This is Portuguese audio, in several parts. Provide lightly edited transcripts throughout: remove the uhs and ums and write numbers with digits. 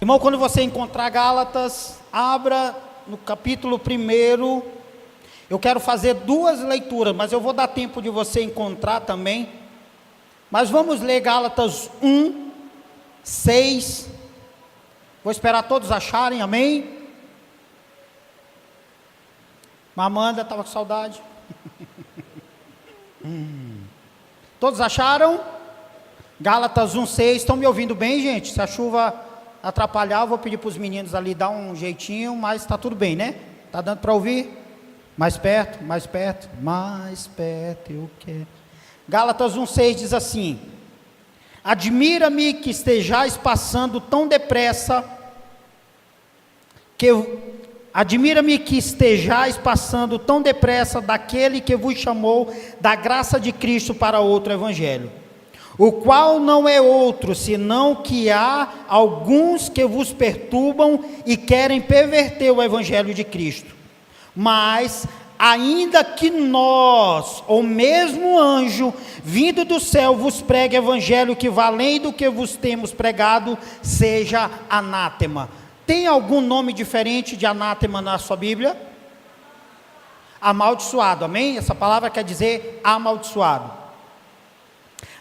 Irmão, quando você encontrar Gálatas, abra no capítulo 1. Eu quero fazer 2 leituras, mas eu vou dar tempo de você encontrar também. Mas vamos ler Gálatas 1, 6. Vou esperar todos acharem, amém? Mamanda estava com saudade. Todos acharam? Gálatas 1, 6. Estão me ouvindo bem, gente? Se a chuva atrapalhar, eu vou pedir para os meninos ali dar um jeitinho, mas está tudo bem, né? Está dando para ouvir? Mais perto, mais perto, mais perto eu quero. Gálatas 1, 6 diz assim: admira-me que estejais passando tão depressa, daquele que vos chamou da graça de Cristo para outro evangelho, o qual não é outro, senão que há alguns que vos perturbam e querem perverter o evangelho de Cristo. Mas, ainda que nós, ou mesmo anjo, vindo do céu, vos pregue evangelho que vá além do que vos temos pregado, seja anátema. Tem algum nome diferente de anátema na sua Bíblia? Amaldiçoado, amém? Essa palavra quer dizer amaldiçoado.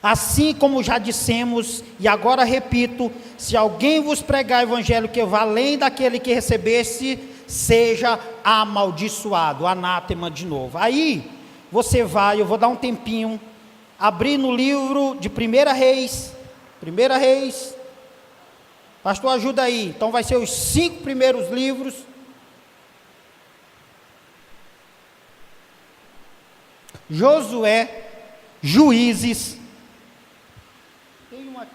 Assim como já dissemos, e agora repito, se alguém vos pregar evangelho que vá além daquele que recebesse, seja amaldiçoado, anátema de novo. Aí, você vai, eu vou dar um tempinho, abrir no livro de 1 Reis, pastor ajuda aí, então vai ser os 5 primeiros livros, Josué, Juízes, tem uma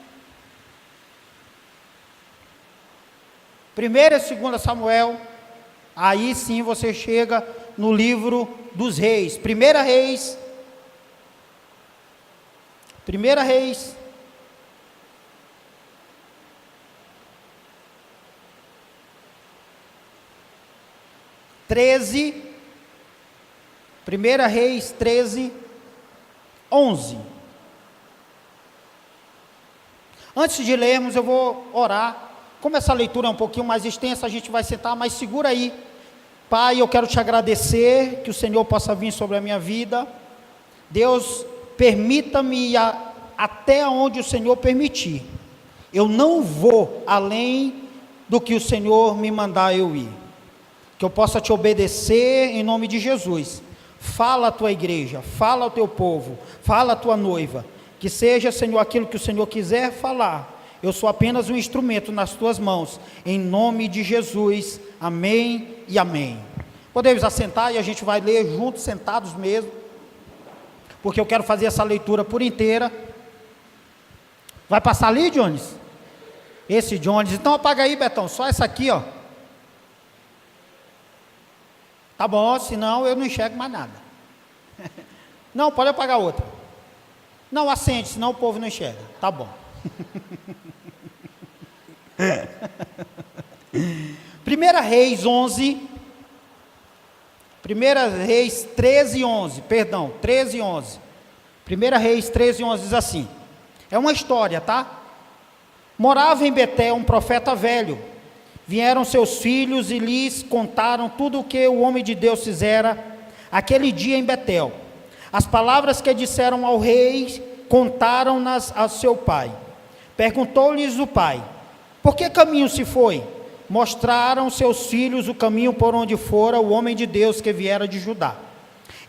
1ª e 2ª Samuel. Aí sim você chega no livro dos reis. 1 Reis, 13, 1 Reis 13, 11. Antes de lermos, eu vou orar. Como essa leitura é um pouquinho mais extensa, a gente vai sentar, mas segura aí. Pai, eu quero te agradecer, que o Senhor possa vir sobre a minha vida. Deus, permita-me ir até onde o Senhor permitir. Eu não vou além do que o Senhor me mandar eu ir. Que eu possa te obedecer em nome de Jesus. Fala a tua igreja, fala ao teu povo, fala a tua noiva. Que seja, Senhor, aquilo que o Senhor quiser falar. Eu sou apenas um instrumento nas tuas mãos, em nome de Jesus, amém e amém. Podemos assentar e a gente vai ler juntos, sentados mesmo, porque eu quero fazer essa leitura por inteira. Vai passar ali, Jones? Esse Jones, então apaga aí, Betão, só essa aqui, ó. Tá bom, senão eu não enxergo mais nada. Não, pode apagar outra. Não, acende, senão o povo não enxerga, tá bom. 1 Reis 11, 1 Reis 13, 11, perdão, 13, 11. 1 Reis 13, 11 diz assim, é uma história, tá? Morava em Betel um profeta velho, vieram seus filhos e lhes contaram tudo o que o homem de Deus fizera aquele dia em Betel. As palavras que disseram ao rei, contaram-nas a seu pai. Perguntou-lhes o pai, por que caminho se foi? Mostraram seus filhos o caminho por onde fora o homem de Deus que viera de Judá.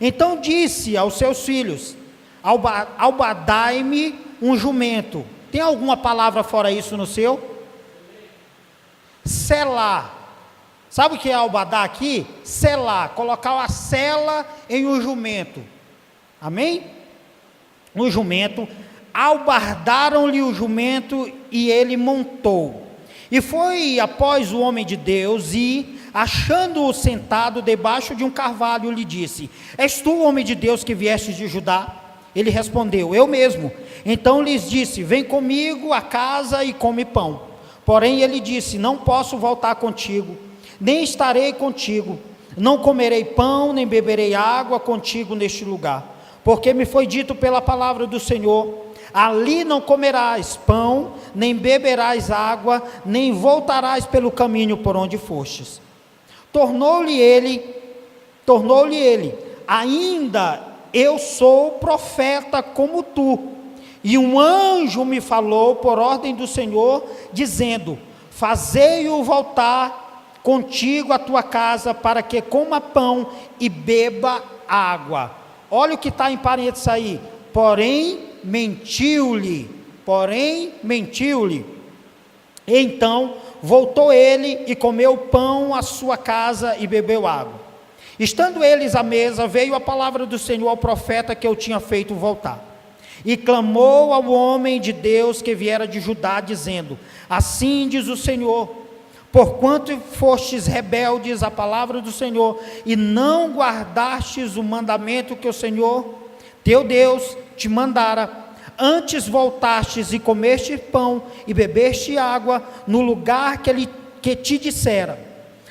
Então disse aos seus filhos, albadai-me um jumento. Tem alguma palavra fora isso no seu? Selá. Sabe o que é albadar aqui? Selá, colocar a sela em um jumento. Amém? Um jumento. Albardaram-lhe o jumento e ele montou. E foi após o homem de Deus e, achando-o sentado debaixo de um carvalho, lhe disse, és tu o homem de Deus que vieste de Judá? Ele respondeu, eu mesmo. Então lhes disse, vem comigo a casa e come pão. Porém ele disse, não posso voltar contigo, nem estarei contigo, não comerei pão, nem beberei água contigo neste lugar, porque me foi dito pela palavra do Senhor, ali não comerás pão, nem beberás água, nem voltarás pelo caminho por onde fostes. Tornou-lhe ele, ainda eu sou profeta como tu, e um anjo me falou por ordem do Senhor, dizendo: fazei-o voltar contigo à tua casa, para que coma pão e beba água. Olha o que está em parênteses aí. Porém mentiu-lhe. Então voltou ele e comeu pão à sua casa e bebeu água. Estando eles à mesa, veio a palavra do Senhor ao profeta que eu tinha feito voltar. E clamou ao homem de Deus que viera de Judá, dizendo: assim diz o Senhor, porquanto fostes rebeldes à palavra do Senhor, e não guardastes o mandamento que o Senhor, teu Deus, te mandara, antes voltastes e comeste pão e bebeste água no lugar que te dissera: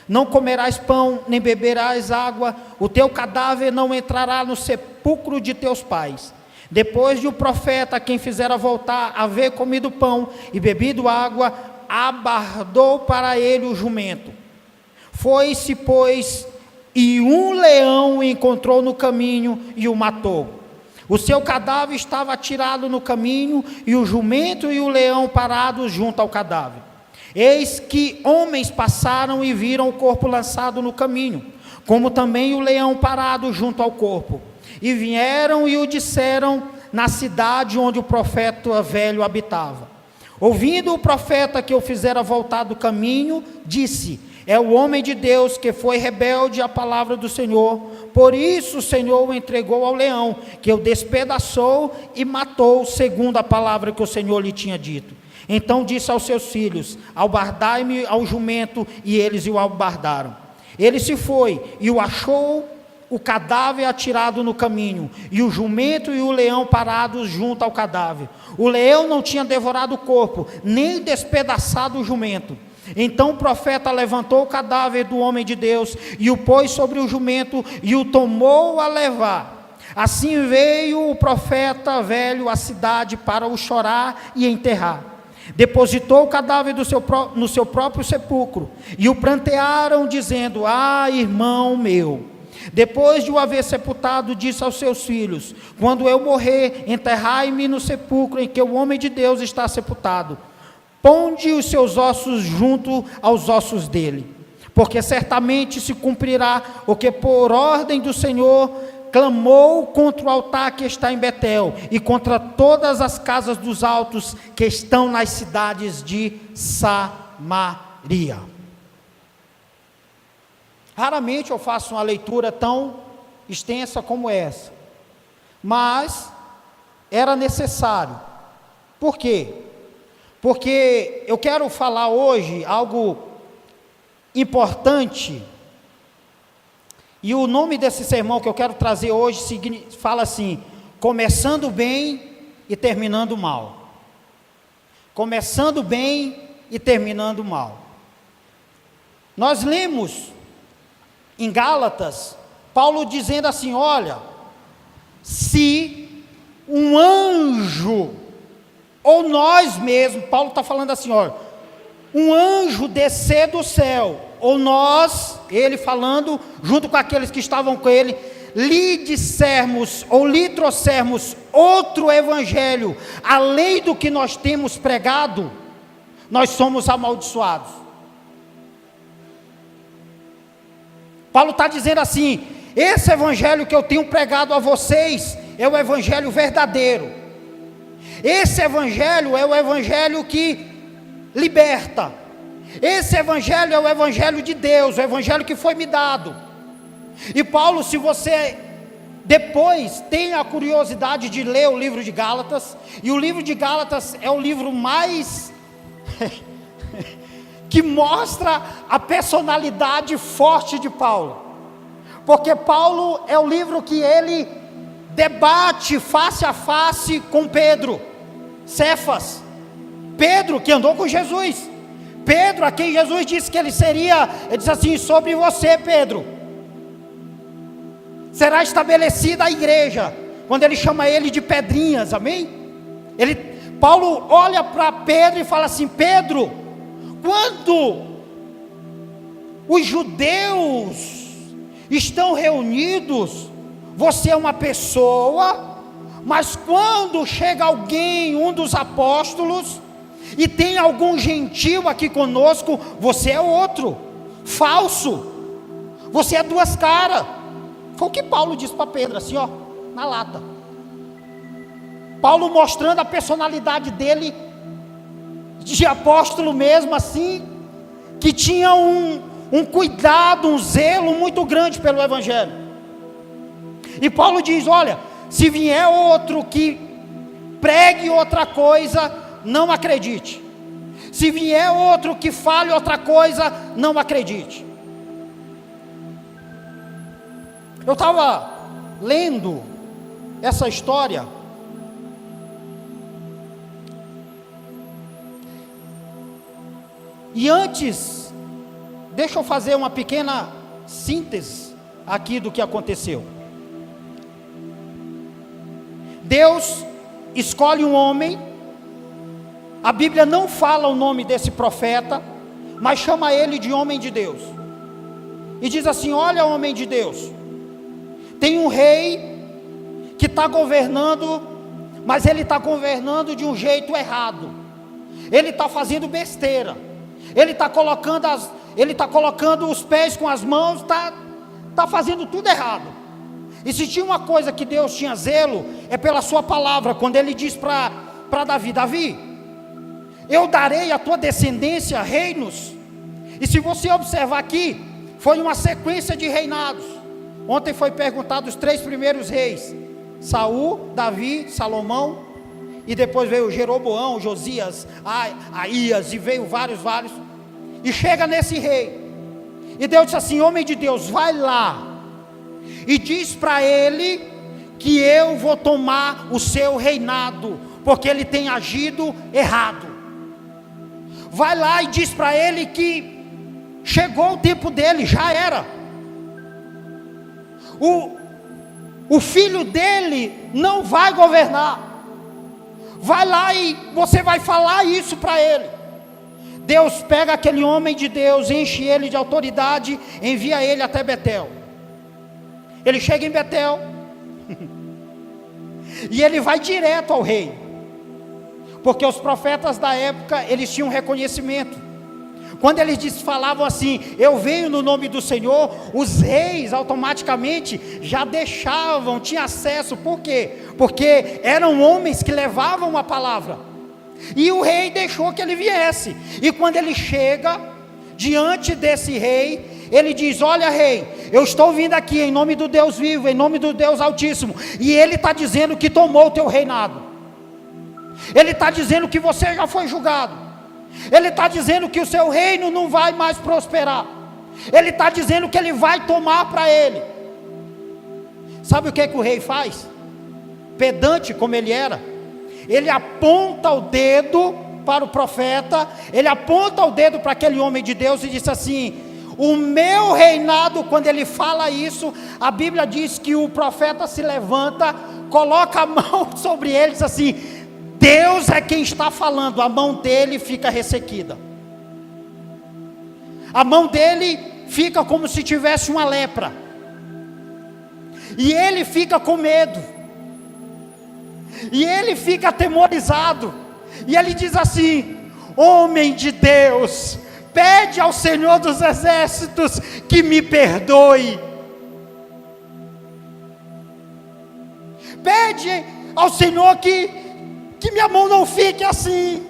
não comerás pão, nem beberás água, o teu cadáver não entrará no sepulcro de teus pais. Depois de o profeta, quem fizera voltar, haver comido pão e bebido água, abardou para ele o jumento. Foi-se, pois, e um leão o encontrou no caminho e o matou. O seu cadáver estava atirado no caminho, e o jumento e o leão parados junto ao cadáver. Eis que homens passaram e viram o corpo lançado no caminho, como também o leão parado junto ao corpo. E vieram e o disseram na cidade onde o profeta velho habitava. Ouvindo o profeta que o fizera voltar do caminho, disse: é o homem de Deus que foi rebelde à palavra do Senhor, por isso o Senhor o entregou ao leão, que o despedaçou e matou, segundo a palavra que o Senhor lhe tinha dito. Então disse aos seus filhos: albardai-me ao jumento, e eles o albardaram. Ele se foi e o achou, o cadáver atirado no caminho, e o jumento e o leão parados junto ao cadáver. O leão não tinha devorado o corpo, nem despedaçado o jumento. Então o profeta levantou o cadáver do homem de Deus, e o pôs sobre o jumento, e o tomou a levar. Assim veio o profeta velho à cidade para o chorar e enterrar. Depositou o cadáver no seu próprio sepulcro, e o prantearam, dizendo: ah, irmão meu. Depois de o haver sepultado, disse aos seus filhos: quando eu morrer, enterrai-me no sepulcro em que o homem de Deus está sepultado. Ponde os seus ossos junto aos ossos dele, porque certamente se cumprirá o que por ordem do Senhor clamou contra o altar que está em Betel, e contra todas as casas dos altos que estão nas cidades de Samaria. Raramente eu faço uma leitura tão extensa como essa, mas era necessário. Por quê? Porque eu quero falar hoje algo importante, e o nome desse sermão que eu quero trazer hoje fala assim: começando bem e terminando mal. Começando bem e terminando mal. Nós lemos em Gálatas, Paulo dizendo assim: olha, se um anjo, ou nós mesmos, Paulo está falando assim, olha, um anjo descer do céu, ou nós, ele falando, junto com aqueles que estavam com ele, lhe dissermos, ou lhe trouxermos outro evangelho, além do que nós temos pregado, nós somos amaldiçoados. Paulo está dizendo assim: esse evangelho que eu tenho pregado a vocês, é o evangelho verdadeiro. Esse evangelho é o evangelho que liberta. Esse evangelho é o evangelho de Deus, o evangelho que foi me dado. E Paulo, se você depois tem a curiosidade de ler o livro de Gálatas, e o livro de Gálatas é o livro mais que mostra a personalidade forte de Paulo, porque Paulo é o livro que ele debate face a face com Pedro, Cefas, Pedro que andou com Jesus, Pedro a quem Jesus disse que ele diz assim: sobre você, Pedro, será estabelecida a igreja, quando ele chama ele de pedrinhas, amém? Paulo olha para Pedro e fala assim: Pedro, quando os judeus estão reunidos, você é uma pessoa, mas quando chega alguém, um dos apóstolos, e tem algum gentil aqui conosco, você é outro, falso, você é duas caras. Foi o que Paulo disse para Pedro, assim, ó, na lata. Paulo mostrando a personalidade dele, de apóstolo mesmo, assim, que tinha um cuidado, um zelo muito grande pelo Evangelho. E Paulo diz: olha, se vier outro que pregue outra coisa, não acredite. Se vier outro que fale outra coisa, não acredite. Eu estava lendo essa história, e antes, deixa eu fazer uma pequena síntese aqui do que aconteceu. Deus escolhe um homem, a Bíblia não fala o nome desse profeta, mas chama ele de homem de Deus, e diz assim: olha, homem de Deus, tem um rei que está governando, mas ele está governando de um jeito errado, ele está fazendo besteira, ele está colocando os pés com as mãos, está fazendo tudo errado. E se tinha uma coisa que Deus tinha zelo, é pela sua palavra, quando ele diz para Davi: Davi, eu darei à tua descendência reinos. E se você observar aqui, foi uma sequência de reinados. Ontem foi perguntado os 3 primeiros reis: Saul, Davi, Salomão, e depois veio Jeroboão, Josias, Aías, e veio vários, e chega nesse rei, e Deus disse assim: homem de Deus, vai lá, e diz para ele, que eu vou tomar o seu reinado, porque ele tem agido errado. Vai lá e diz para ele que chegou o tempo dele, já era. O filho dele não vai governar. Vai lá e você vai falar isso para ele. Deus pega aquele homem de Deus, enche ele de autoridade, envia ele até Betel. Ele chega em Betel e ele vai direto ao rei, porque os profetas da época, eles tinham reconhecimento. Quando eles falavam assim: eu venho no nome do Senhor, os reis automaticamente já deixavam, tinham acesso. Por quê? Porque eram homens que levavam a palavra, e o rei deixou que ele viesse. E quando ele chega diante desse rei, ele diz: olha, rei, eu estou vindo aqui em nome do Deus vivo, em nome do Deus Altíssimo, e ele está dizendo que tomou o teu reinado, ele está dizendo que você já foi julgado, ele está dizendo que o seu reino não vai mais prosperar, ele está dizendo que ele vai tomar para ele. Sabe o que o rei faz? Pedante como ele era, ele aponta o dedo para o profeta, ele aponta o dedo para aquele homem de Deus e diz assim: o meu reinado. Quando ele fala isso, a Bíblia diz que o profeta se levanta, coloca a mão sobre ele e diz assim: Deus é quem está falando. A mão dele fica ressequida, a mão dele fica como se tivesse uma lepra, e ele fica com medo, e ele fica atemorizado, e ele diz assim: homem de Deus, pede ao Senhor dos Exércitos que me perdoe. Pede ao Senhor que minha mão não fique assim.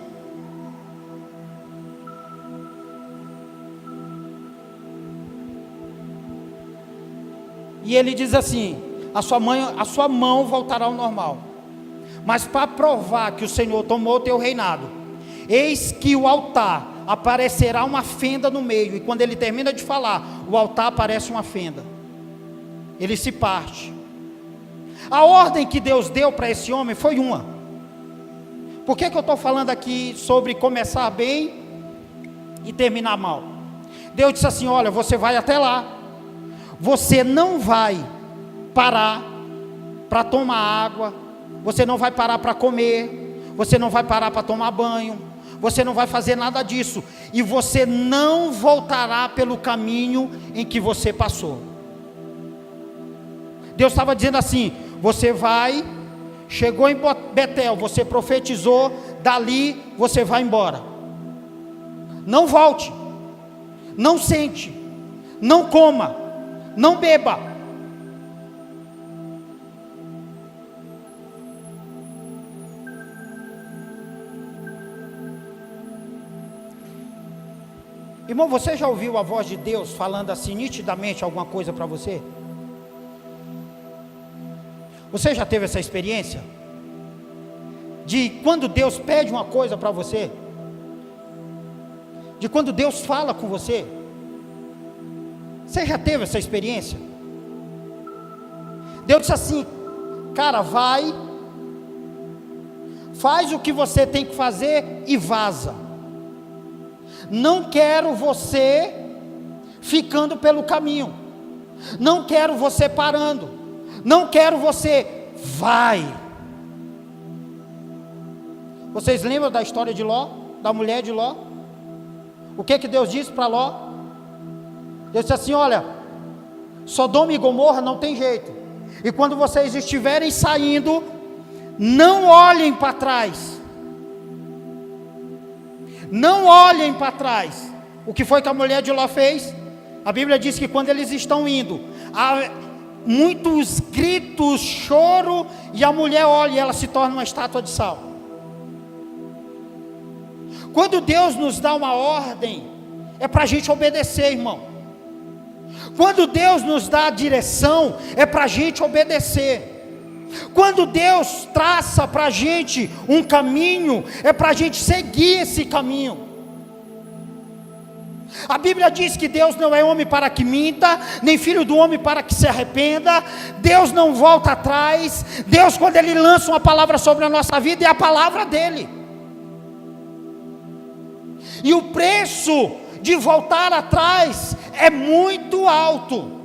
E ele diz assim: a sua mão voltará ao normal. Mas para provar que o Senhor tomou o teu reinado, eis que o altar aparecerá uma fenda no meio. E quando ele termina de falar, o altar aparece uma fenda, ele se parte. A ordem que Deus deu para esse homem foi uma. Por que eu estou falando aqui sobre começar bem e terminar mal? Deus disse assim: olha, você vai até lá, você não vai parar para tomar água, você não vai parar para comer, você não vai parar para tomar banho, você não vai fazer nada disso, e você não voltará pelo caminho em que você passou. Deus estava dizendo assim: você vai, chegou em Betel, você profetizou, dali você vai embora. Não volte, não sente, não coma, não beba. Irmão, você já ouviu a voz de Deus falando assim nitidamente alguma coisa para você? Você já teve essa experiência? De quando Deus pede uma coisa para você? De quando Deus fala com você? Você já teve essa experiência? Deus disse assim: cara, vai, faz o que você tem que fazer e vaza. Não quero você ficando pelo caminho, não quero você parando, não quero você, vai. Vocês lembram da história de Ló, da mulher de Ló? O que Deus disse para Ló? Deus disse assim: olha, Sodoma e Gomorra não tem jeito, e quando vocês estiverem saindo, não olhem para trás, não olhem para trás. O que foi que a mulher de Ló fez? A Bíblia diz que quando eles estão indo, há muitos gritos, choro, e a mulher olha e ela se torna uma estátua de sal. Quando Deus nos dá uma ordem, é para a gente obedecer, irmão. Quando Deus nos dá a direção, é para a gente obedecer. Quando Deus traça para a gente um caminho, é para a gente seguir esse caminho. A Bíblia diz que Deus não é homem para que minta, nem filho do homem para que se arrependa. Deus não volta atrás. Deus, quando Ele lança uma palavra sobre a nossa vida, é a palavra dEle. E o preço de voltar atrás é muito alto.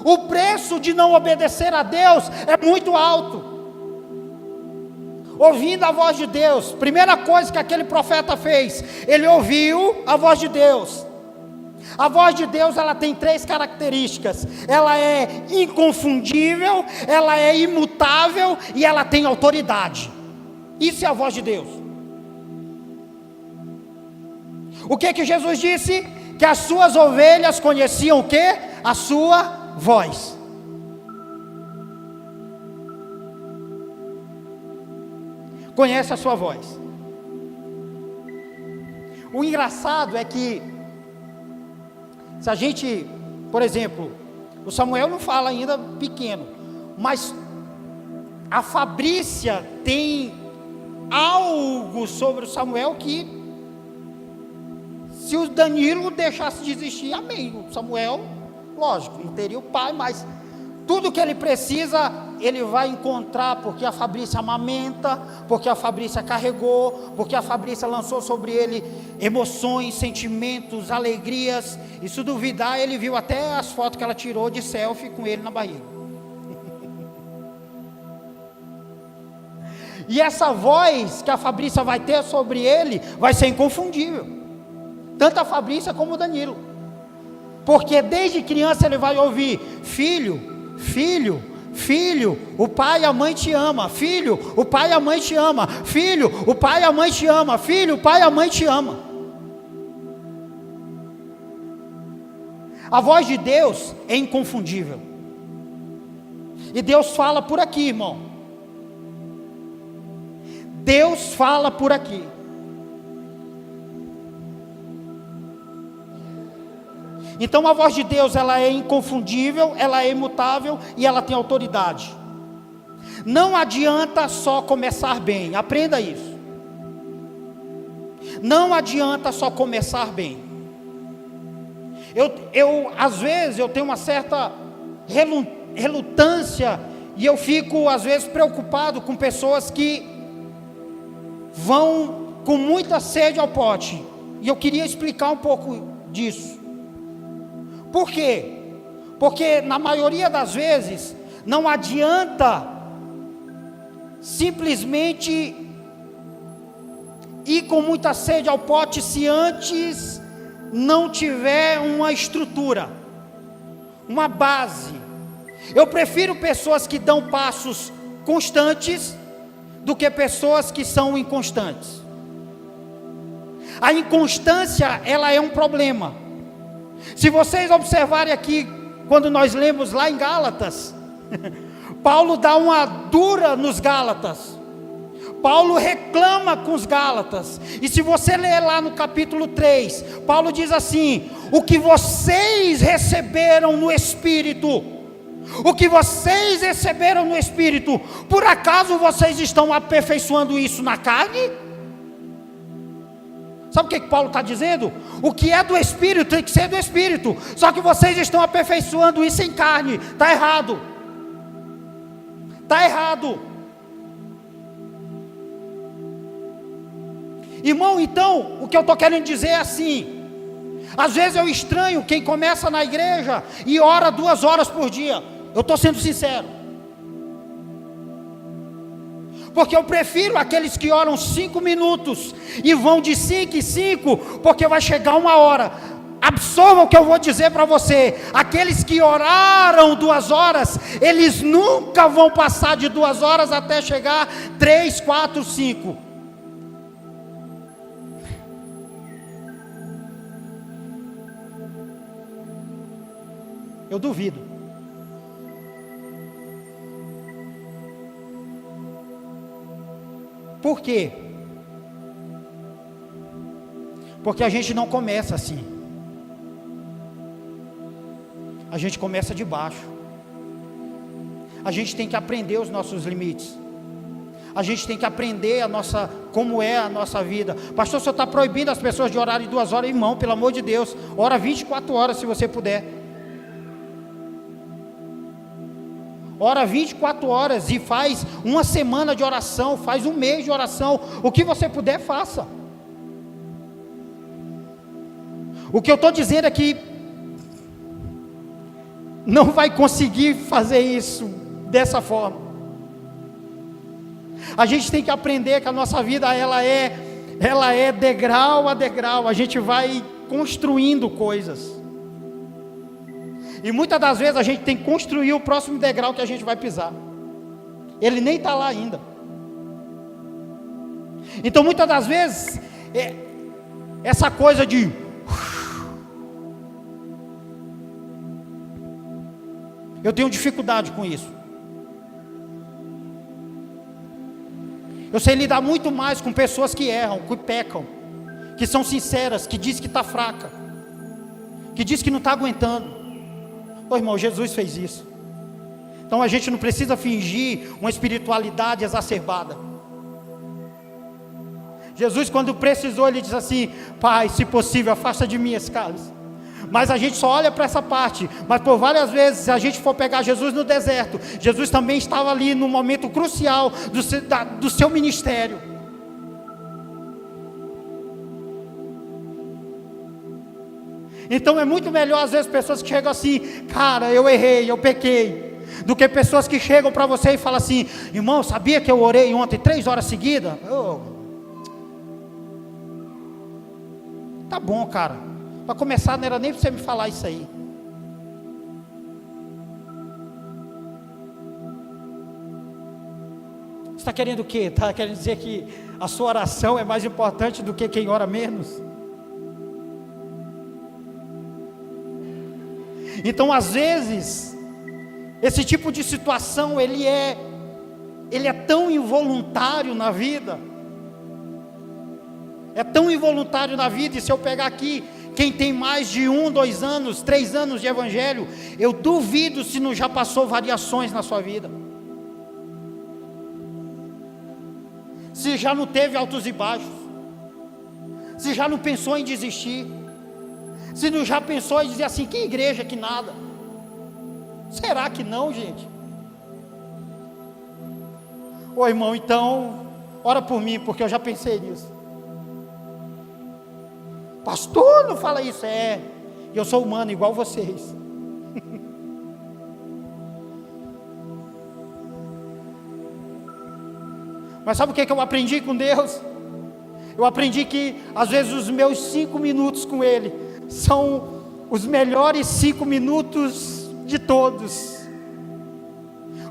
O preço de não obedecer a Deus é muito alto. Ouvindo a voz de Deus, primeira coisa que aquele profeta fez, ele ouviu a voz de Deus. A voz de Deus, ela tem 3 características: ela é inconfundível, ela é imutável e ela tem autoridade. Isso é a voz de Deus. O que Jesus disse? Que as suas ovelhas conheciam o quê? A sua voz. Conhece a sua voz. O engraçado é que, se a gente, por exemplo, o Samuel não fala ainda pequeno, mas a Fabrícia tem algo sobre o Samuel que, se o Danilo deixasse de existir, amém. O Samuel, lógico, não teria o pai, mas tudo que ele precisa, ele vai encontrar, porque a Fabrícia amamenta, porque a Fabrícia carregou, porque a Fabrícia lançou sobre ele emoções, sentimentos, alegrias. E se duvidar, ele viu até as fotos que ela tirou de selfie com ele na barriga. E essa voz que a Fabrícia vai ter sobre ele, vai ser inconfundível. Tanto a Fabrícia como o Danilo. Porque desde criança ele vai ouvir: filho, filho, filho, o pai e a mãe te ama. Filho, o pai e a mãe te ama. Filho, o pai e a mãe te ama. Filho, o pai e a mãe te ama. A voz de Deus é inconfundível. E Deus fala por aqui, irmão. Deus fala por aqui. Então a voz de Deus, ela é inconfundível, ela é imutável e ela tem autoridade. Não adianta só começar bem, aprenda isso. Não adianta só começar bem. Às vezes eu tenho uma certa relutância e eu fico às vezes preocupado com pessoas que vão com muita sede ao pote. E eu queria explicar um pouco disso. Por quê? Porque na maioria das vezes não adianta simplesmente ir com muita sede ao pote se antes não tiver uma estrutura, uma base. Eu prefiro pessoas que dão passos constantes do que pessoas que são inconstantes. A inconstância, ela é um problema. Se vocês observarem aqui, quando nós lemos lá em Gálatas, Paulo dá uma dura nos Gálatas. Paulo reclama com os Gálatas. E se você ler lá no capítulo 3, Paulo diz assim: o que vocês receberam no Espírito, o que vocês receberam no Espírito, por acaso vocês estão aperfeiçoando isso na carne? Sabe o que Paulo está dizendo? O que é do Espírito tem que ser do Espírito, só que vocês estão aperfeiçoando isso em carne. Está errado. Está errado. Irmão, então, o que eu estou querendo dizer é assim: às vezes eu estranho quem começa na igreja e ora 2 horas por dia. Eu estou sendo sincero, porque eu prefiro aqueles que oram 5 minutos e vão de 5 em 5, porque vai chegar uma hora. Absorva o que eu vou dizer para você: aqueles que oraram 2 horas, eles nunca vão passar de 2 horas até chegar 3, 4, 5. Eu duvido. Por quê? Porque a gente não começa assim. A gente começa de baixo. A gente tem que aprender os nossos limites. A gente tem que aprender como é a nossa vida. Pastor, o senhor está proibindo as pessoas de orarem 2 horas? Irmão, pelo amor de Deus, ora 24 horas se você puder. Ora 24 horas e faz 1 semana de oração, faz 1 mês de oração. O que você puder, faça. O que eu estou dizendo é que não vai conseguir fazer isso dessa forma. A gente tem que aprender que a nossa vida ela é degrau a degrau. A gente vai construindo coisas. E muitas das vezes a gente tem que construir o próximo degrau que a gente vai pisar. Ele nem está lá ainda. Então muitas das vezes essa coisa de eu tenho dificuldade com isso. Eu sei lidar muito mais com pessoas que erram, que pecam, que são sinceras, que dizem que está fraca, que dizem que não está aguentando. Ô irmão, Jesus fez isso. Então a gente não precisa fingir uma espiritualidade exacerbada. Jesus, quando precisou, ele disse assim: Pai, se possível, afasta de mim esse cálice. Mas a gente só olha para essa parte. Mas por várias vezes, se a gente for pegar Jesus no deserto, Jesus também estava ali no momento crucial do seu ministério. Então é muito melhor às vezes pessoas que chegam assim: cara, eu errei, eu pequei, do que pessoas que chegam para você e falam assim: irmão, sabia que eu orei ontem 3 horas seguidas? Tá bom, cara, para começar não era nem para você me falar isso aí. Você está querendo o quê? Está querendo dizer que a sua oração é mais importante do que quem ora menos? Então às vezes esse tipo de situação ele é tão involuntário na vida. É tão involuntário na vida. E se eu pegar aqui quem tem mais de 1, 2 anos, 3 anos de evangelho, eu duvido se não já passou variações na sua vida, se já não teve altos e baixos, se já não pensou em desistir, se não já pensou em dizer assim: que igreja, que nada. Será que não, gente? Ô irmão, então ora por mim, porque eu já pensei nisso. Pastor, não fala isso. Eu sou humano igual vocês. Mas sabe o que eu aprendi com Deus? Eu aprendi que às vezes os meus 5 minutos com Ele são os melhores 5 minutos de todos.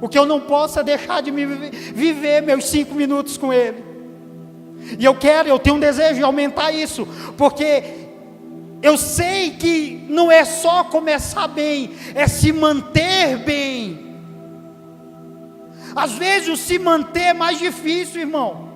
O que eu não posso é deixar de viver meus 5 minutos com Ele. E eu tenho um desejo de aumentar isso, porque eu sei que não é só começar bem, é se manter bem. Às vezes o se manter é mais difícil, irmão.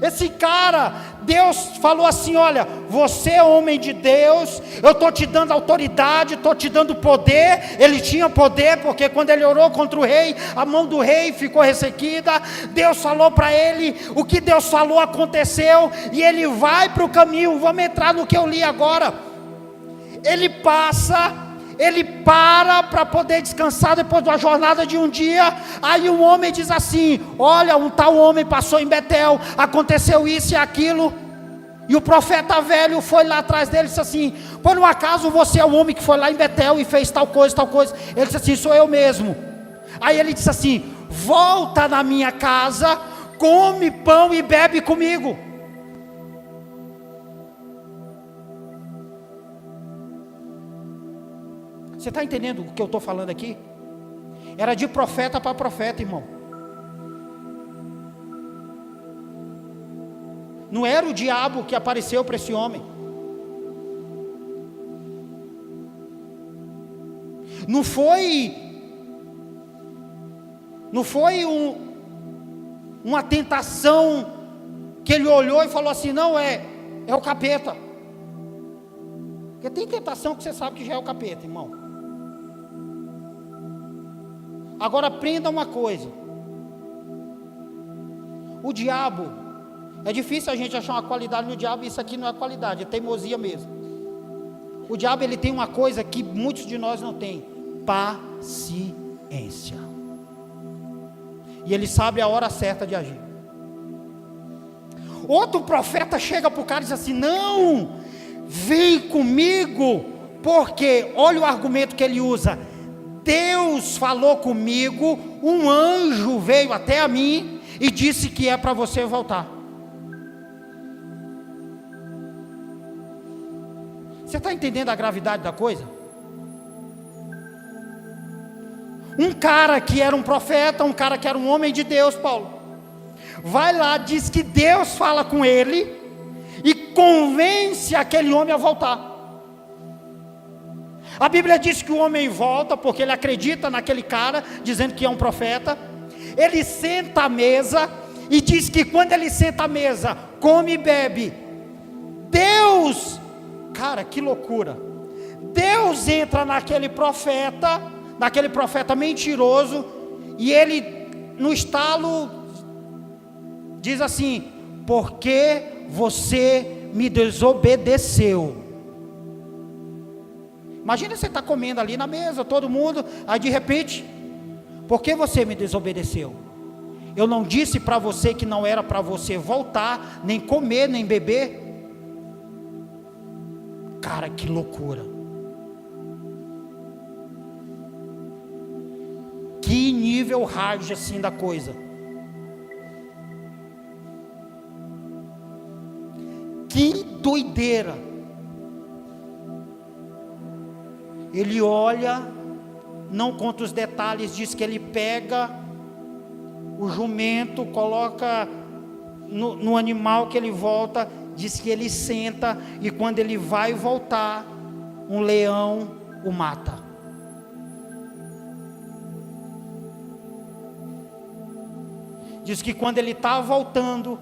Esse cara, Deus falou assim: olha, você é homem de Deus, eu estou te dando autoridade, estou te dando poder. Ele tinha poder, porque quando ele orou contra o rei, a mão do rei ficou ressequida. Deus falou para ele, o que Deus falou aconteceu, e ele vai para o caminho. Vamos entrar no que eu li agora. Ele para poder descansar depois de uma jornada de um dia. Aí um homem diz assim: olha, um tal homem passou em Betel, aconteceu isso e aquilo. E o profeta velho foi lá atrás dele e disse assim: por um acaso você é o homem que foi lá em Betel e fez tal coisa, tal coisa? Ele disse assim: sou eu mesmo. Aí ele disse assim: volta na minha casa, come pão e bebe comigo. Você está entendendo o que eu estou falando aqui? Era de profeta para profeta, irmão. Não era o diabo que apareceu para esse homem. Não foi uma tentação que ele olhou e falou assim: não, é o capeta. Porque tem tentação que você sabe que já é o capeta, irmão. Agora aprenda uma coisa: o diabo, é difícil a gente achar uma qualidade no diabo. Isso aqui não é qualidade, é teimosia mesmo. O diabo, ele tem uma coisa que muitos de nós não tem: paciência. E ele sabe a hora certa de agir. Outro profeta chega para o cara e diz assim: não, vem comigo, porque olha o argumento que ele usa: Deus falou comigo, um anjo veio até a mim e disse que é para você voltar. Você está entendendo a gravidade da coisa? Um cara que era um profeta, um cara que era um homem de Deus, Paulo, vai lá, diz que Deus fala com ele e convence aquele homem a voltar. A Bíblia diz que o homem volta porque ele acredita naquele cara, dizendo que é um profeta. Ele senta à mesa e diz que quando ele senta à mesa, come e bebe. Deus, cara, que loucura. Deus entra naquele profeta mentiroso, e ele, no estalo, diz assim: porque você me desobedeceu. Imagina você estar comendo ali na mesa, todo mundo, aí de repente: por que você me desobedeceu? Eu não disse para você que não era para você voltar, nem comer, nem beber? Cara, que loucura. Que nível hard assim da coisa. Que doideira. Ele olha, não conta os detalhes, diz que ele pega o jumento, coloca no animal que ele volta, diz que ele senta, e quando ele vai voltar, um leão o mata. Diz que quando ele está voltando,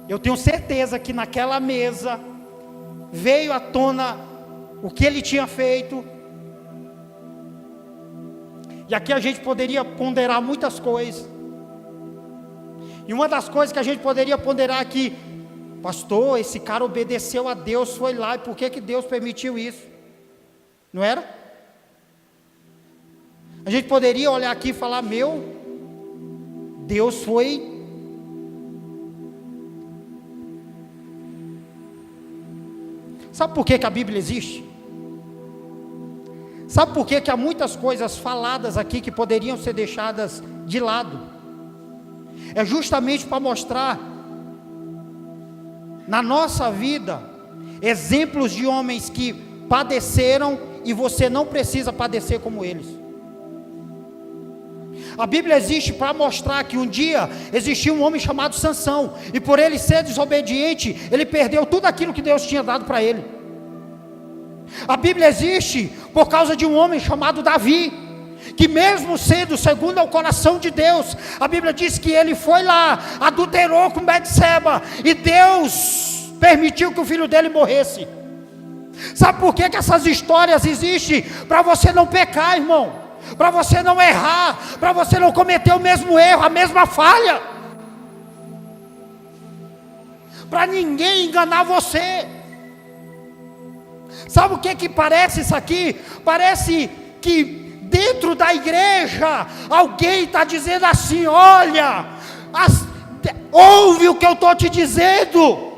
eu tenho certeza que naquela mesa veio à tona o que ele tinha feito. E aqui a gente poderia ponderar muitas coisas. E uma das coisas que a gente poderia ponderar aqui: pastor, esse cara obedeceu a Deus, foi lá, e por que Deus permitiu isso? Não era? A gente poderia olhar aqui e falar: Deus foi... Sabe por que a Bíblia existe? Sabe por que há muitas coisas faladas aqui que poderiam ser deixadas de lado? é justamente para mostrar na nossa vida exemplos de homens que padeceram e você não precisa padecer como eles. A Bíblia existe para mostrar que um dia existia um homem chamado Sansão, e por ele ser desobediente, ele perdeu tudo aquilo que Deus tinha dado para ele. A Bíblia existe por causa de um homem chamado Davi, que mesmo sendo segundo ao coração de Deus, a Bíblia diz que ele foi lá, adulterou com Betseba, e Deus permitiu que o filho dele morresse. Sabe por que essas histórias existem? Para você não pecar, irmão, para você não errar, para você não cometer o mesmo erro, a mesma falha, para ninguém enganar você. Sabe o que parece isso aqui? Parece que dentro da igreja alguém está dizendo assim: olha, ouve o que eu estou te dizendo,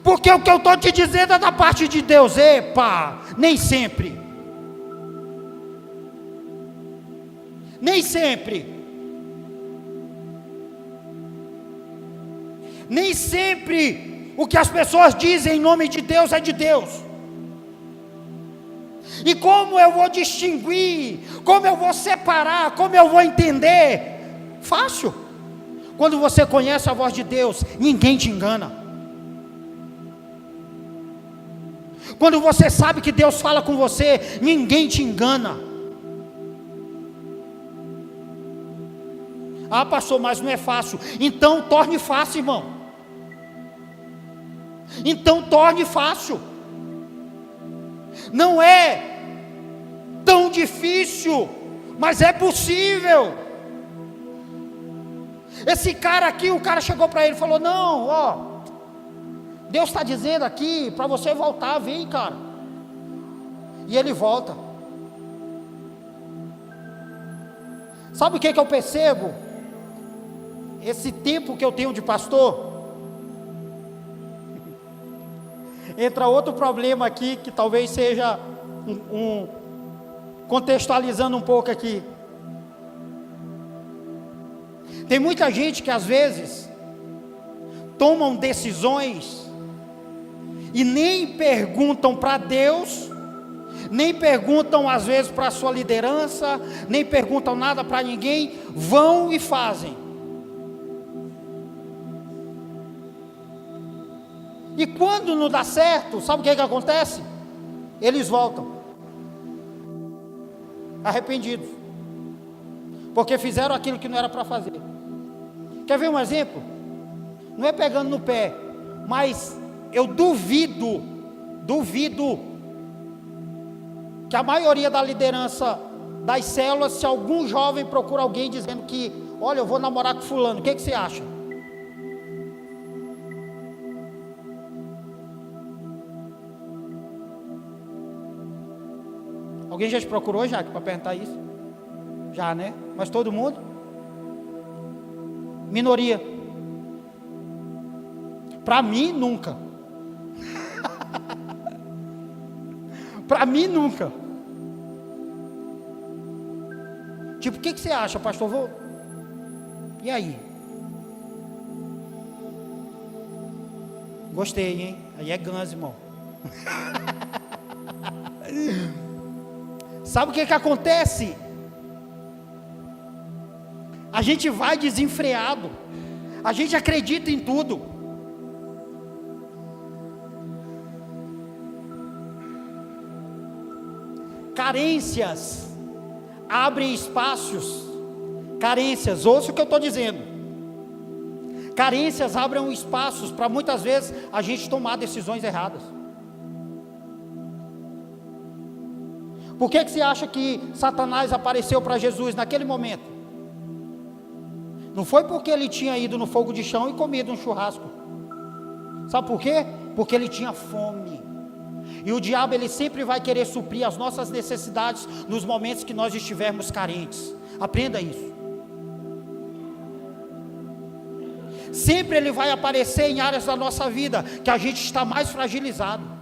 porque o que eu estou te dizendo é da parte de Deus. Epa, nem sempre. Nem sempre. Nem sempre o que as pessoas dizem em nome de Deus é de Deus. E como eu vou distinguir? Como eu vou separar? Como eu vou entender? Fácil. Quando você conhece a voz de Deus, ninguém te engana. Quando você sabe que Deus fala com você, ninguém te engana. Ah, pastor, mas não é fácil. Então torne fácil, irmão. Então torne fácil. Não é tão difícil, mas é possível. Esse cara aqui, o cara chegou para ele e falou: não, ó, Deus está dizendo aqui para você voltar, vem, cara. E ele volta. Sabe o que eu percebo? Esse tempo que eu tenho de pastor, entra outro problema aqui, que talvez seja contextualizando um pouco aqui. Tem muita gente que às vezes tomam decisões e nem perguntam para Deus, nem perguntam às vezes para a sua liderança, nem perguntam nada para ninguém, vão e fazem. E quando não dá certo, sabe o que acontece? Eles voltam arrependidos, porque fizeram aquilo que não era para fazer. Quer ver um exemplo? Não é pegando no pé, mas eu duvido que a maioria da liderança das células, se algum jovem procura alguém dizendo que, olha, eu vou namorar com fulano, o que você acha? Alguém já te procurou, Jaque, para perguntar isso? Já, né? Mas todo mundo? Minoria. Para mim, nunca. Para mim, nunca. Tipo, o que você acha, pastor? Vou... E aí? Gostei, hein? Aí é Guns, irmão. Sabe o que acontece? A gente vai desenfreado, a gente acredita em tudo. Carências abrem espaços. Carências, ouça o que eu estou dizendo. Carências abrem espaços para muitas vezes a gente tomar decisões erradas. Por que você acha que Satanás apareceu para Jesus naquele momento? Não foi porque ele tinha ido no fogo de chão e comido um churrasco. Sabe por quê? Porque ele tinha fome. E o diabo, ele sempre vai querer suprir as nossas necessidades nos momentos que nós estivermos carentes. Aprenda isso. Sempre ele vai aparecer em áreas da nossa vida que a gente está mais fragilizado.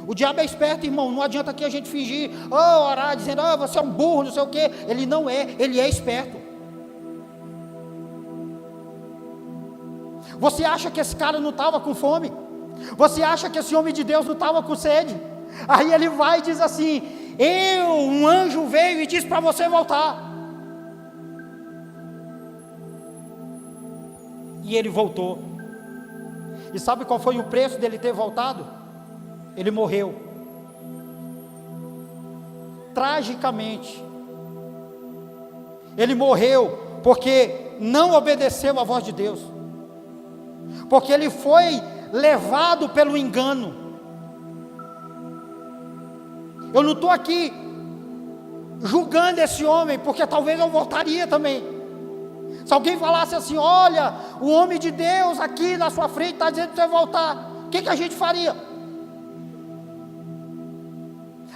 O diabo é esperto, irmão. Não adianta aqui a gente fingir, orar, dizendo, você é um burro, não sei o quê. Ele não é, ele é esperto. Você acha que esse cara não estava com fome? Você acha que esse homem de Deus não estava com sede? Aí ele vai e diz assim: um anjo veio e disse para você voltar. E ele voltou. E sabe qual foi o preço dele ter voltado? Ele morreu. Tragicamente. Ele morreu porque não obedeceu à voz de Deus. Porque ele foi levado pelo engano. Eu não estou aqui julgando esse homem, porque talvez eu voltaria também. Se alguém falasse assim: olha, o homem de Deus aqui na sua frente está dizendo para você voltar, o que a gente faria?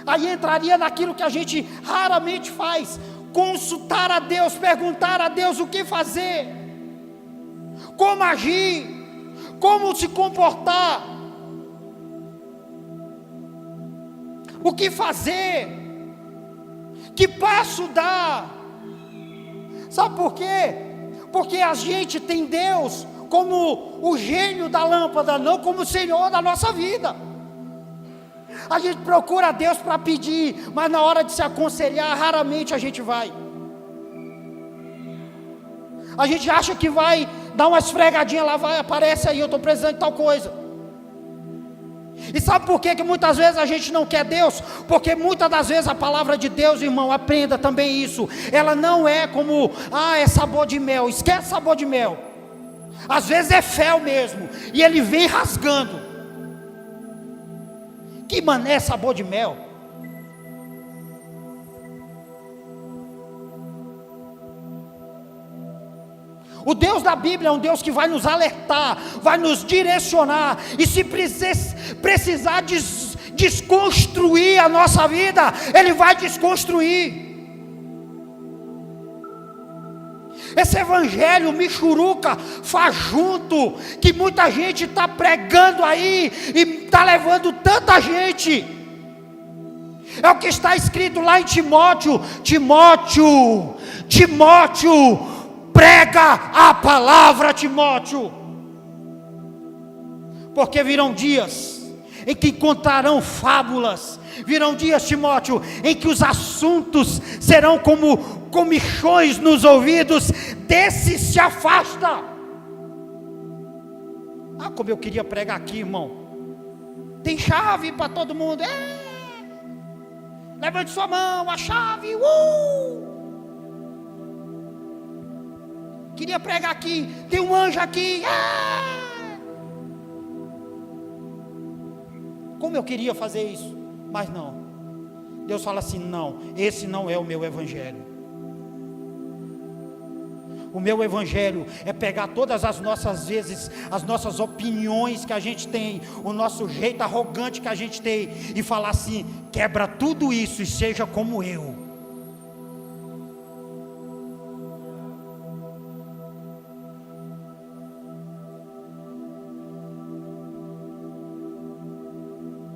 Aí entraria naquilo que a gente raramente faz: consultar a Deus, perguntar a Deus o que fazer, como agir, como se comportar, o que fazer, que passo dar. Sabe por quê? Porque a gente tem Deus como o gênio da lâmpada, não como o Senhor da nossa vida. A gente procura a Deus para pedir, mas na hora de se aconselhar, raramente a gente vai. A gente acha que vai dar uma esfregadinha lá, vai, aparece aí, eu estou precisando de tal coisa. E sabe por que muitas vezes a gente não quer Deus? Porque muitas das vezes a palavra de Deus, irmão, aprenda também isso, ela não é como, é sabor de mel. Esquece sabor de mel. Às vezes é fel mesmo, e ele vem rasgando. Que mané sabor de mel? O Deus da Bíblia é um Deus que vai nos alertar, vai nos direcionar, e se precisar desconstruir a nossa vida, Ele vai desconstruir. Esse evangelho michuruca, fajunto, que muita gente está pregando aí, e está levando tanta gente, é o que está escrito lá em Timóteo: prega a palavra, Timóteo, porque virão dias em que encontrarão fábulas, virão dias, Timóteo, em que os assuntos serão como comichões nos ouvidos, desse se afasta. Como eu queria pregar aqui, irmão. Tem chave para todo mundo. Levante sua mão, a chave. Queria pregar aqui, tem um anjo aqui. Como eu queria fazer isso, mas não. Deus fala assim: não, esse não é o meu evangelho. O meu evangelho é pegar todas as nossas vezes, as nossas opiniões que a gente tem, o nosso jeito arrogante que a gente tem, e falar assim: quebra tudo isso e seja como eu.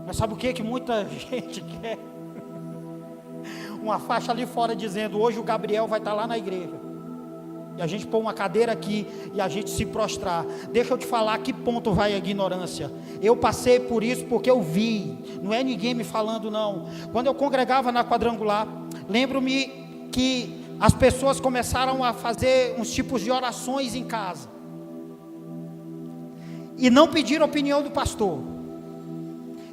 Mas sabe o que muita gente quer? Uma faixa ali fora dizendo: hoje o Gabriel vai estar lá na igreja, e a gente pôr uma cadeira aqui e a gente se prostrar. Deixa eu te falar que ponto vai a ignorância. Eu passei por isso porque eu vi, não é ninguém me falando não. Quando eu congregava na Quadrangular, lembro-me que as pessoas começaram a fazer uns tipos de orações em casa, e não pediram a opinião do pastor.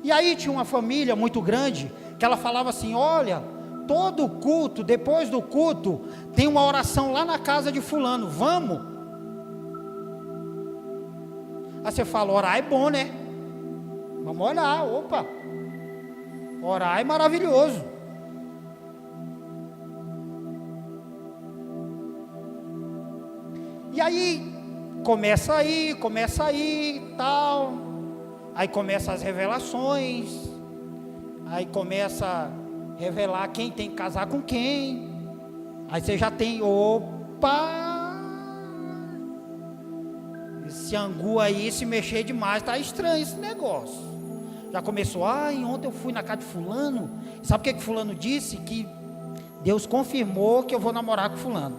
E aí tinha uma família muito grande, que ela falava assim: olha, todo culto, depois do culto, tem uma oração lá na casa de fulano, vamos? Aí você fala: orar é bom, né? Vamos orar, opa, orar é maravilhoso. E aí, começa aí, tal. Aí começa as revelações, aí começa a revelar quem tem que casar com quem. Aí você já tem, opa, esse angu aí, se mexer demais, tá estranho esse negócio. Já começou: ontem eu fui na casa de fulano, sabe o que fulano disse? Que Deus confirmou que eu vou namorar com fulano.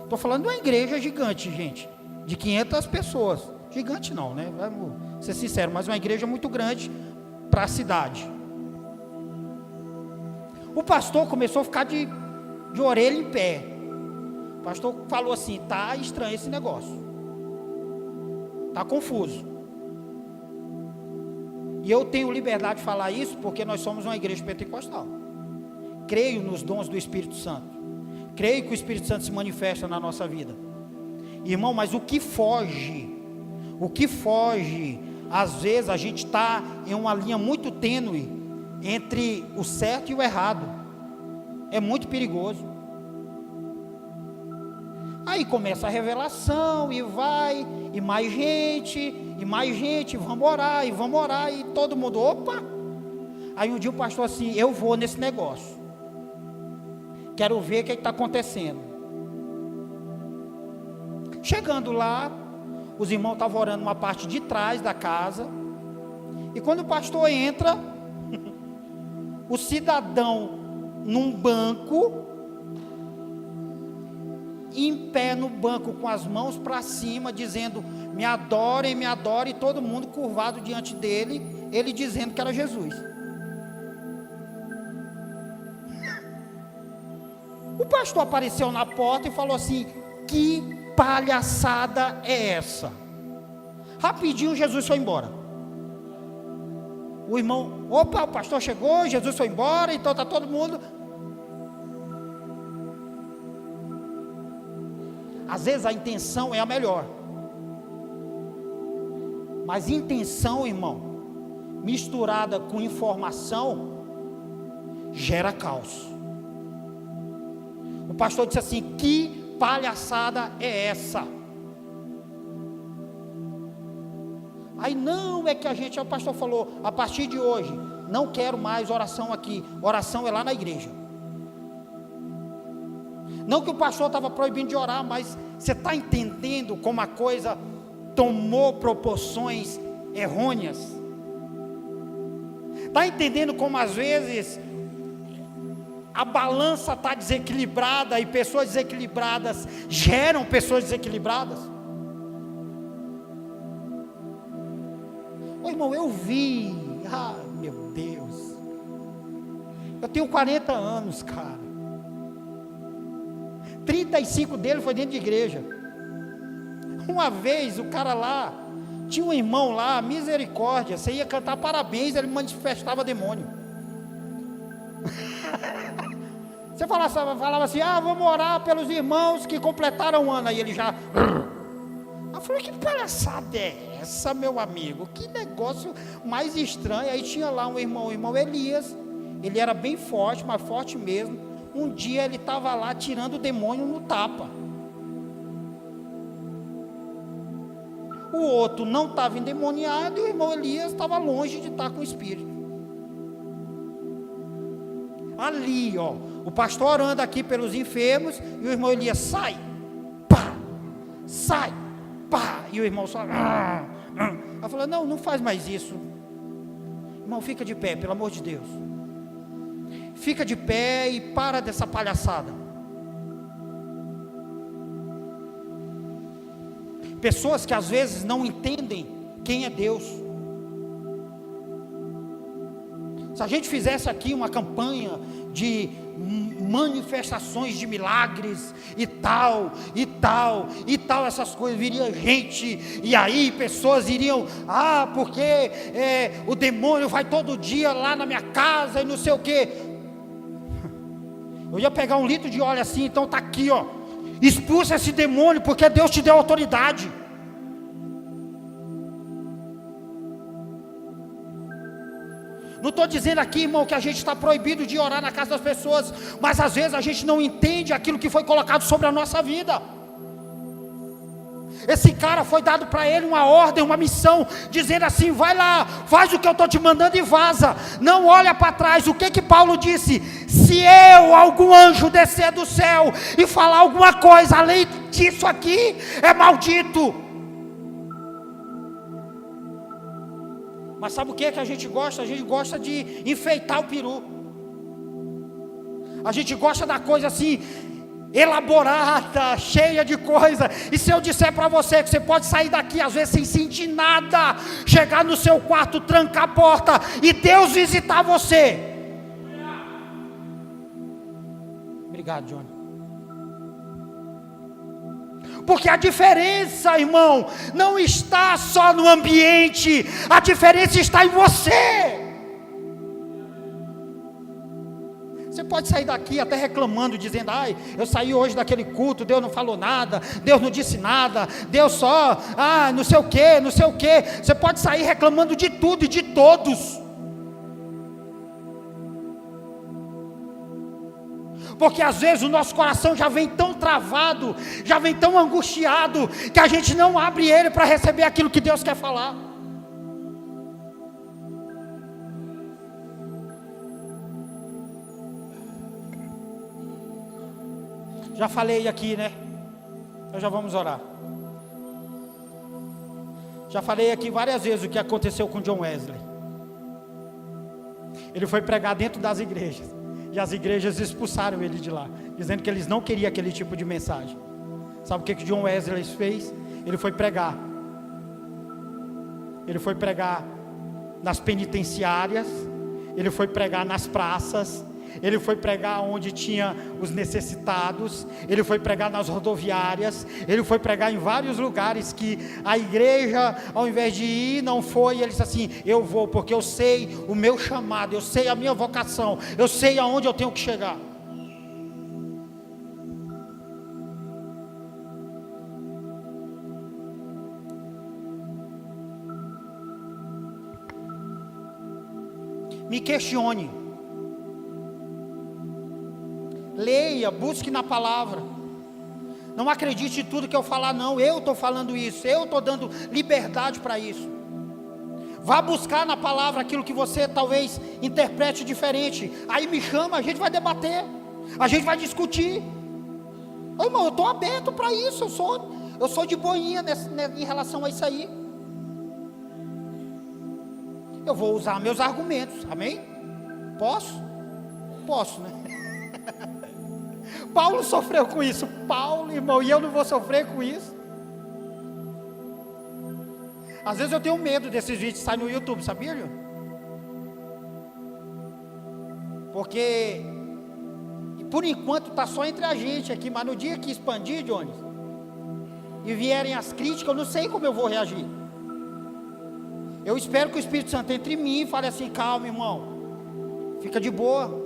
Estou falando de uma igreja gigante, gente. de 500 pessoas. Gigante não, né? Vamos ser sinceros, mas uma igreja muito grande para a cidade. O pastor começou a ficar de orelha em pé. O pastor falou assim: tá estranho esse negócio, tá confuso. E eu tenho liberdade de falar isso porque nós somos uma igreja pentecostal. Creio nos dons do Espírito Santo. Creio que o Espírito Santo se manifesta na nossa vida. Irmão, mas o que foge, às vezes a gente está em uma linha muito tênue entre o certo e o errado. É muito perigoso. Aí começa a revelação, e vai, e mais gente, vamos orar, e todo mundo, opa. Aí um dia o pastor assim: eu vou nesse negócio, quero ver o que está acontecendo. Chegando lá, os irmãos estavam orando numa parte de trás da casa, e quando o pastor entra, o cidadão num banco, em pé no banco, com as mãos para cima, dizendo: me adorem, e todo mundo curvado diante dele, ele dizendo que era Jesus. O pastor apareceu na porta e falou assim: que palhaçada é essa? Rapidinho Jesus foi embora. O irmão, opa, o pastor chegou, Jesus foi embora, então está todo mundo. Às vezes a intenção é a melhor, mas intenção, irmão, misturada com informação, gera caos. O pastor disse assim: que palhaçada é essa? Aí não, é que o pastor falou: a partir de hoje, não quero mais oração aqui, oração é lá na igreja. Não que o pastor estava proibindo de orar, mas você está entendendo como a coisa tomou proporções errôneas? Está entendendo como às vezes a balança está desequilibrada e pessoas desequilibradas geram pessoas desequilibradas? Ô irmão, eu vi, meu Deus, eu tenho 40 anos, cara. 35 dele foi dentro de igreja. Uma vez o cara lá, tinha um irmão lá, misericórdia, você ia cantar parabéns, ele manifestava demônio. Você falava assim: vamos orar pelos irmãos que completaram um ano. Aí ele já... Eu falei: que palhaçada é essa, meu amigo? Que negócio mais estranho. Aí tinha lá um irmão, o irmão Elias. Ele era bem forte, mas forte mesmo. Um dia ele estava lá tirando o demônio no tapa. O outro não estava endemoniado e o irmão Elias estava longe de estar com o espírito. Ali, ó, o pastor orando aqui pelos enfermos e o irmão Elias: sai, pá, sai, pá. E o irmão só... Ela falou: não faz mais isso. Irmão, fica de pé, pelo amor de Deus. Fica de pé e para dessa palhaçada. Pessoas que às vezes não entendem quem é Deus. Se a gente fizesse aqui uma campanha de manifestações de milagres e tal, essas coisas, viria gente, e aí pessoas iriam: porque o demônio vai todo dia lá na minha casa e não sei o que. Eu ia pegar 1 litro de óleo assim, então está aqui, ó, expulsa esse demônio, porque Deus te deu autoridade. Não estou dizendo aqui, irmão, que a gente está proibido de orar na casa das pessoas, mas às vezes a gente não entende aquilo que foi colocado sobre a nossa vida. Esse cara foi dado para ele uma ordem, uma missão, dizendo assim: vai lá, faz o que eu estou te mandando e vaza, não olha para trás. O que Paulo disse? Se algum anjo descer do céu e falar alguma coisa além disso aqui, é maldito. Mas sabe o que a gente gosta? A gente gosta de enfeitar o peru. A gente gosta da coisa assim, elaborada, cheia de coisa. E se eu disser para você que você pode sair daqui às vezes sem sentir nada, chegar no seu quarto, trancar a porta e Deus visitar você. Obrigado, Johnny. Porque a diferença, irmão, não está só no ambiente, a diferença está em você. Você pode sair daqui até reclamando, dizendo: ai, eu saí hoje daquele culto, Deus não falou nada, Deus não disse nada, Deus só, não sei o que, não sei o que. Você pode sair reclamando de tudo e de todos. Porque às vezes o nosso coração já vem tão travado, já vem tão angustiado, que a gente não abre ele para receber aquilo que Deus quer falar. Já falei aqui, né? Então já vamos orar. Já falei aqui várias vezes o que aconteceu com John Wesley. Ele foi pregar dentro das igrejas, e as igrejas expulsaram ele de lá, dizendo que eles não queriam aquele tipo de mensagem. Sabe o que John Wesley fez? Ele foi pregar. Ele foi pregar nas penitenciárias, ele foi pregar nas praças, ele foi pregar onde tinha os necessitados, ele foi pregar nas rodoviárias, ele foi pregar em vários lugares que a igreja, ao invés de ir, não foi. Ele disse assim: eu vou, porque eu sei o meu chamado, eu sei a minha vocação, eu sei aonde eu tenho que chegar. Me questione, leia, busque na palavra. Não acredite em tudo que eu falar, não. Eu estou falando isso, eu estou dando liberdade para isso. Vá buscar na palavra aquilo que você talvez interprete diferente. Aí me chama, a gente vai debater, a gente vai discutir. Ô, irmão, eu estou aberto para isso, eu sou de boinha em relação a isso aí. Eu vou usar meus argumentos, amém? Posso? Posso, né? Paulo sofreu com isso. Paulo, irmão, e eu não vou sofrer com isso? Às vezes eu tenho medo desses vídeos que saem no YouTube, sabia, Leon? Porque por enquanto está só entre a gente aqui, mas no dia que expandir, Jones, e vierem as críticas, eu não sei como eu vou reagir. Eu espero que o Espírito Santo entre em mim e fale assim: calma, irmão, fica de boa.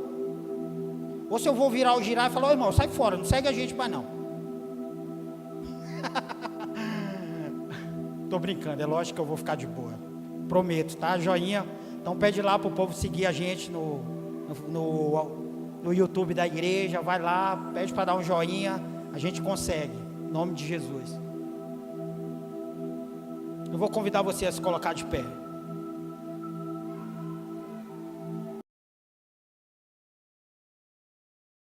Ou se eu vou virar ou girar e falar: ô, irmão, sai fora, não segue a gente mais não. Tô brincando, é lógico que eu vou ficar de boa, prometo, tá? Joinha, então pede lá para o povo seguir a gente no YouTube da igreja. Vai lá, pede para dar um joinha, a gente consegue, em nome de Jesus. Eu vou convidar você a se colocar de pé.